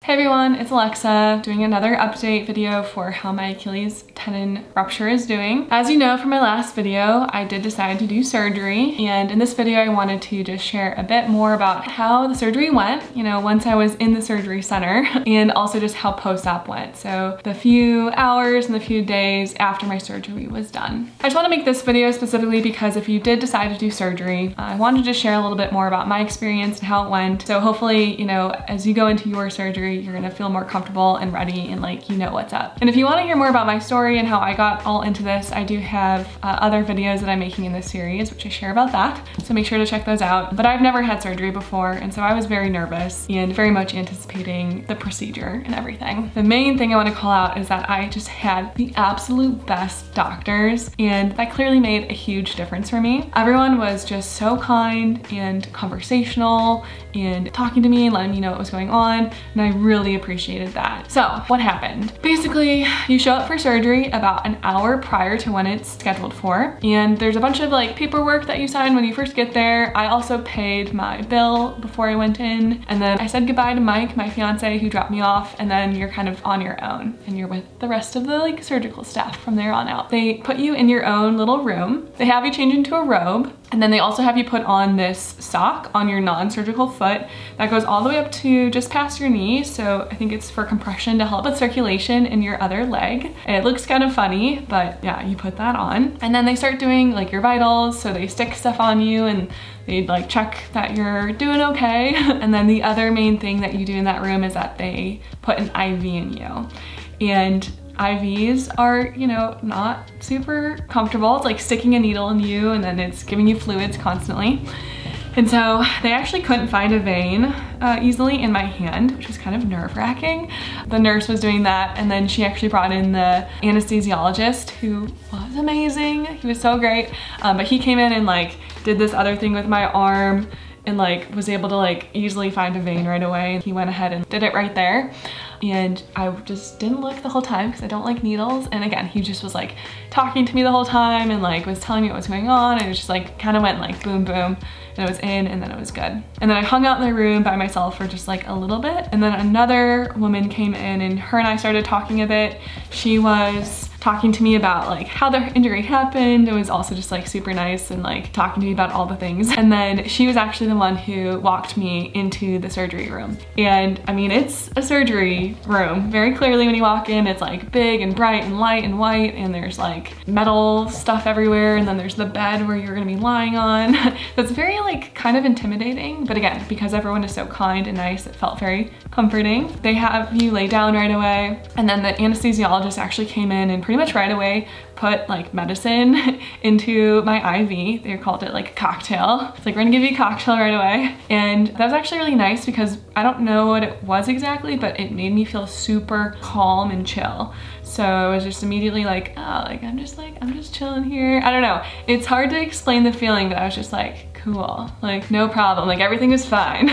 Hey everyone, it's Alexa doing another update video for how my Achilles tendon rupture is doing. As you know from my last video, I did decide to do surgery, and in this video I wanted to just share a bit more about how the surgery went, you know, once I was in the surgery center, and also just how post-op went. So the few hours and the few days after my surgery was done. I just want to make this video specifically because if you did decide to do surgery, I wanted to share a little bit more about my experience and how it went. So hopefully, you know, as you go into your surgery, you're gonna feel more comfortable and ready and like you know what's up. And if you want to hear more about my story and how I got all into this, I do have other videos that I'm making in this series, which I share about that. So make sure to check those out. But I've never had surgery before, and so I was very nervous and very much anticipating the procedure and everything. The main thing I want to call out is that I just had the absolute best doctors, and that clearly made a huge difference for me. Everyone was just so kind and conversational and talking to me and letting me know what was going on, and I really appreciated that. So what happened? Basically, you show up for surgery about an hour prior to when it's scheduled for, and there's a bunch of like paperwork that you sign when you first get there. I also paid my bill before I went in, and then I said goodbye to Mike, my fiance, who dropped me off, and then you're kind of on your own and you're with the rest of the like surgical staff from there on out. They put you in your own little room. They have you change into a robe, and then they also have you put on this sock on your non-surgical foot that goes all the way up to just past your knee. So I think it's for compression to help with circulation in your other leg. And it looks kind of funny, but yeah, you put that on. And then they start doing like your vitals. So they stick stuff on you and they like check that you're doing okay. And then the other main thing that you do in that room is that they put an IV in you. And IVs are, you know, not super comfortable. It's like sticking a needle in you and then it's giving you fluids constantly. And so they actually couldn't find a vein easily in my hand, which was kind of nerve-wracking. The nurse was doing that, and then she actually brought in the anesthesiologist, who was amazing. He was so great, but he came in and like did this other thing with my arm and like was able to like easily find a vein right away. He went ahead and did it right there. And I just didn't look the whole time because I don't like needles. And again, he just was like talking to me the whole time and like was telling me what was going on. And it was just like kind of went like boom, boom, and it was in and then it was good. And then I hung out in the room by myself for just like a little bit. And then another woman came in and her and I started talking a bit. She was talking to me about like how the injury happened. It was also just like super nice and like talking to me about all the things. And then she was actually the one who walked me into the surgery room. And I mean, it's a surgery room. Very clearly when you walk in, it's like big and bright and light and white, and there's like metal stuff everywhere, and then there's the bed where you're gonna be lying on. That's very like kind of intimidating, but again, because everyone is so kind and nice, it felt very comforting. They have you lay down right away, and then the anesthesiologist actually came in and pretty much right away put like medicine into my IV. They called it like a cocktail. It's like, we're gonna give you a cocktail right away. And that was actually really nice because I don't know what it was exactly, but it made me feel super calm and chill. So I was just immediately like, oh, like I'm just chilling here. I don't know. It's hard to explain the feeling, but I was just like, cool, like no problem, like everything is fine.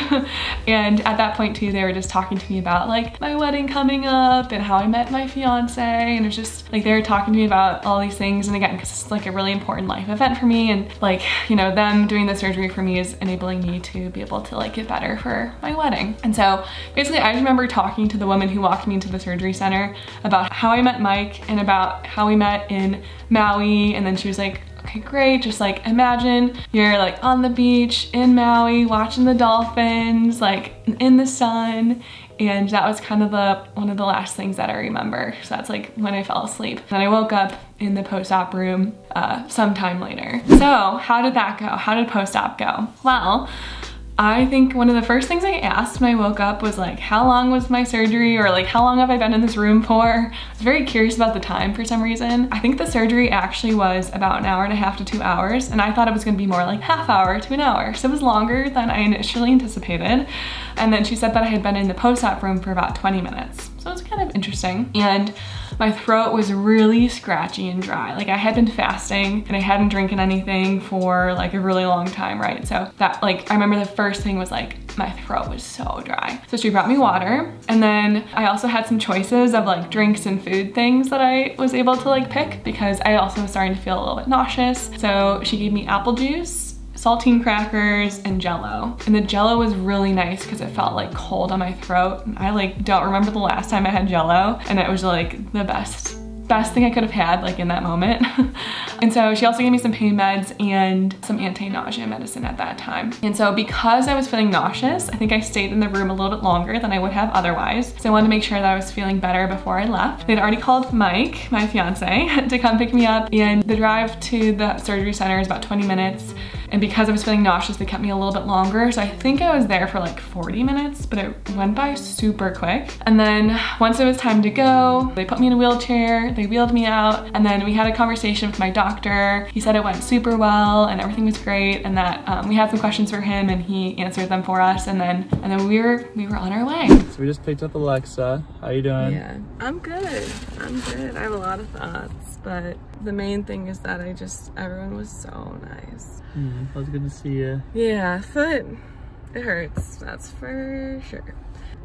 And at that point too, they were just talking to me about like my wedding coming up and how I met my fiance, and it was just like they were talking to me about all these things. And again, because it's like a really important life event for me, and like, you know, them doing the surgery for me is enabling me to be able to like get better for my wedding. And so basically I remember talking to the woman who walked me into the surgery center about how I met Mike and about how we met in Maui, and then she was like, okay, great, just like imagine you're like on the beach in Maui watching the dolphins, like in the sun. And that was kind of one of the last things that I remember. So that's like when I fell asleep. Then I woke up in the post-op room sometime later. So how did that go? How did post-op go? Well, I think one of the first things I asked when I woke up was like, how long was my surgery, or like how long have I been in this room for? I was very curious about the time for some reason. I think the surgery actually was about an hour and a half to 2 hours, and I thought it was gonna be more like half hour to an hour. So it was longer than I initially anticipated. And then she said that I had been in the post-op room for about 20 minutes. So it was kind of interesting. And my throat was really scratchy and dry. Like I had been fasting and I hadn't drinking anything for like a really long time, right? So that like, I remember the first thing was like, my throat was so dry. So she brought me water, and then I also had some choices of like drinks and food things that I was able to like pick because I also was starting to feel a little bit nauseous. So she gave me apple juice, saltine crackers and Jell-O. And the Jell-O was really nice because it felt like cold on my throat. And I like don't remember the last time I had Jell-O, and it was like the best thing I could have had like in that moment. And so she also gave me some pain meds and some anti-nausea medicine at that time. And so because I was feeling nauseous, I think I stayed in the room a little bit longer than I would have otherwise. So I wanted to make sure that I was feeling better before I left. They'd already called Mike, my fiance, to come pick me up, and the drive to the surgery center is about 20 minutes. And because I was feeling nauseous, they kept me a little bit longer. So I think I was there for like 40 minutes, but it went by super quick. And then once it was time to go, they put me in a wheelchair, they wheeled me out, and then we had a conversation with my doctor. He said it went super well and everything was great, and that we had some questions for him and he answered them for us. And then we were on our way. So we just picked up Alexa. How you doing? Yeah, I'm good. I'm good. I have a lot of thoughts, but the main thing is that everyone was so nice. It was good to see you. Yeah, foot, it hurts, that's for sure.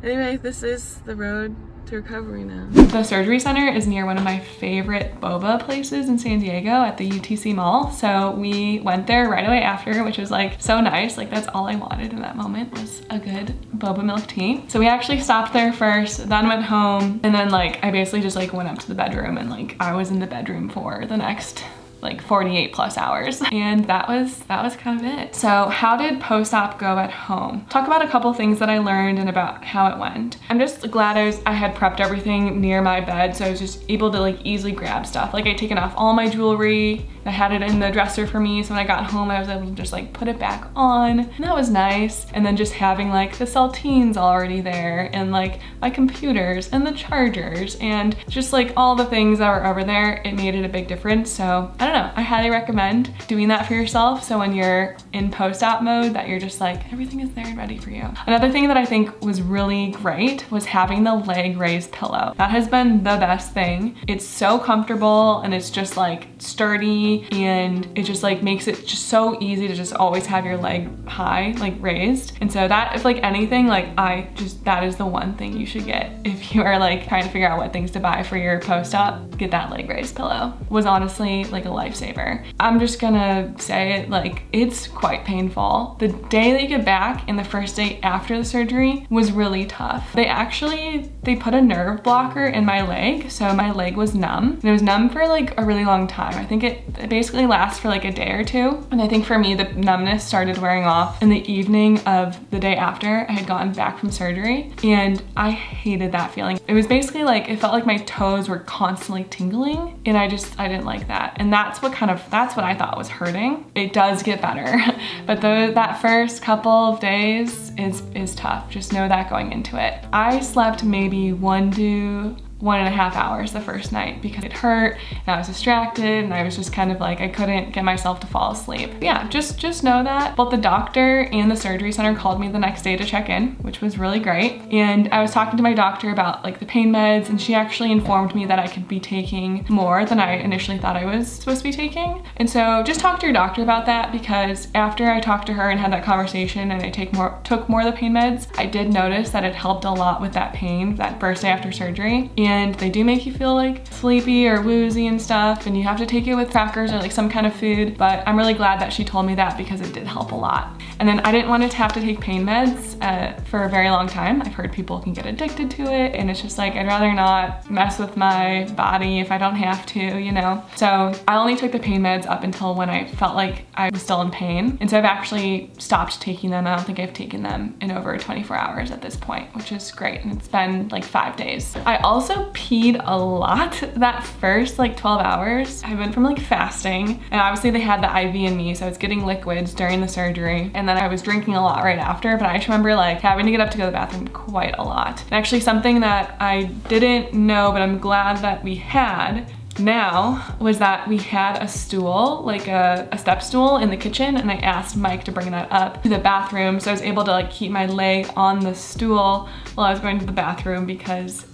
Anyway, this is the road to recovery now. The surgery center is near one of my favorite boba places in San Diego at the UTC Mall. So we went there right away after, which was like so nice. Like that's all I wanted in that moment was a good boba milk tea. So we actually stopped there first, then went home, and then like I basically just like went up to the bedroom, and like I was in the bedroom for the next like 48 plus hours. And that was kind of it. So how did post-op go at home? Talk about a couple things that I learned and about how it went. I'm just glad I had prepped everything near my bed, so I was just able to like easily grab stuff. Like I'd taken off all my jewelry, I had it in the dresser for me, so when I got home I was able to just like put it back on, and that was nice. And then just having like the saltines already there, and like my computers and the chargers and just like all the things that were over there, it made it a big difference. So I don't know, I highly recommend doing that for yourself, so when you're in post-op mode that you're just like everything is there and ready for you. Another thing that I think was really great was having the leg raised pillow. That has been the best thing. It's so comfortable and it's just like sturdy, and it just like makes it just so easy to just always have your leg high, like raised. And so that, if like anything, like that is the one thing you should get if you are like trying to figure out what things to buy for your post-op. Get that leg raised pillow. It was honestly like a lifesaver. I'm just gonna say it, like it's quite painful. The day that you get back and the first day after the surgery was really tough. They put a nerve blocker in my leg, so my leg was numb. And it was numb for like a really long time. I think it basically lasts for like a day or two. And I think for me, the numbness started wearing off in the evening of the day after I had gotten back from surgery. And I hated that feeling. It was basically like, it felt like my toes were constantly tingling, and I didn't like that. And that's what I thought was hurting. It does get better, but that first couple of days is tough. Just know that going into it. I slept maybe 1 to 1.5 hours the first night because it hurt and I was distracted, and I was just kind of like, I couldn't get myself to fall asleep. But yeah, just know that. Both the doctor and the surgery center called me the next day to check in, which was really great. And I was talking to my doctor about like the pain meds, and she actually informed me that I could be taking more than I initially thought I was supposed to be taking. And so just talk to your doctor about that, because after I talked to her and had that conversation and I took more of the pain meds, I did notice that it helped a lot with that pain that first day after surgery. And they do make you feel like sleepy or woozy and stuff, and you have to take it with crackers or like some kind of food, but I'm really glad that she told me that because it did help a lot. And then I didn't want to have to take pain meds for a very long time. I've heard people can get addicted to it, and it's just like, I'd rather not mess with my body if I don't have to, you know? So I only took the pain meds up until when I felt like I was still in pain. And so I've actually stopped taking them. I don't think I've taken them in over 24 hours at this point, which is great. And it's been like 5 days. I also peed a lot that first like 12 hours. I went from like fasting, and obviously they had the IV in me, so I was getting liquids during the surgery, and then I was drinking a lot right after, but I just remember like having to get up to go to the bathroom quite a lot. And actually something that I didn't know, but I'm glad that we had now, was that we had a stool, like a step stool in the kitchen, and I asked Mike to bring that up to the bathroom, so I was able to like keep my leg on the stool while I was going to the bathroom, because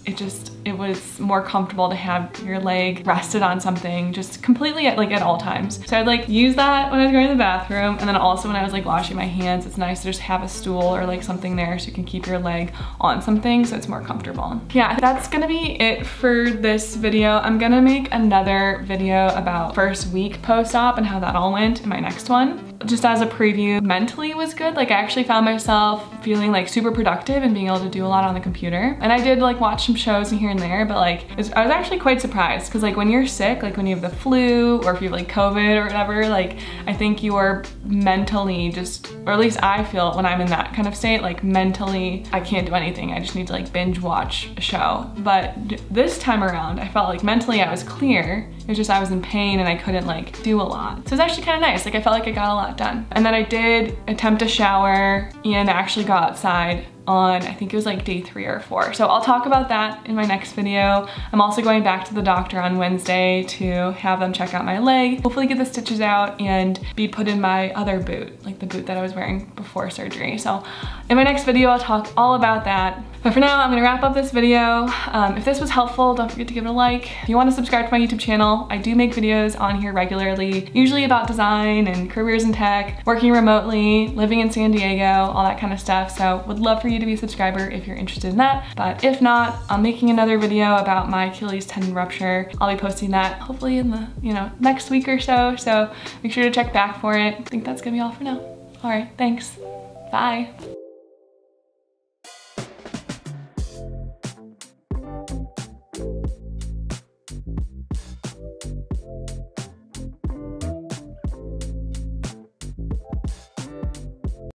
it was more comfortable to have your leg rested on something just completely at all times. So I'd like use that when I was going to the bathroom, and then also when I was like washing my hands, it's nice to just have a stool or like something there so you can keep your leg on something so it's more comfortable. Yeah, that's gonna be it for this video. I'm gonna make another video about first week post-op and how that all went in my next one. just as a preview, mentally was good. Like I actually found myself feeling like super productive and being able to do a lot on the computer. And I did like watch some shows here and there, but like I was actually quite surprised because like when you're sick, like when you have the flu or if you have like COVID or whatever, like I think you're mentally just, or at least I feel when I'm in that kind of state, like mentally I can't do anything. I just need to like binge watch a show. But this time around, I felt like mentally I was clear. It was just I was in pain and I couldn't like do a lot. So it's actually kind of nice. Like I felt like I got a lot done. And then I did attempt a shower and actually got outside on, I think it was like day 3 or 4. So I'll talk about that in my next video. I'm also going back to the doctor on Wednesday to have them check out my leg, hopefully get the stitches out and be put in my other boot, like the boot that I was wearing before surgery. So in my next video, I'll talk all about that. But for now, I'm gonna wrap up this video. If this was helpful, don't forget to give it a like. If you wanna subscribe to my YouTube channel, I do make videos on here regularly, usually about design and careers in tech, working remotely, living in San Diego, all that kind of stuff. So would love for you to be a subscriber if you're interested in that. But if not, I'm making another video about my Achilles tendon rupture. I'll be posting that hopefully in the, next week or so. So make sure to check back for it. I think that's gonna be all for now. All right, thanks. Bye.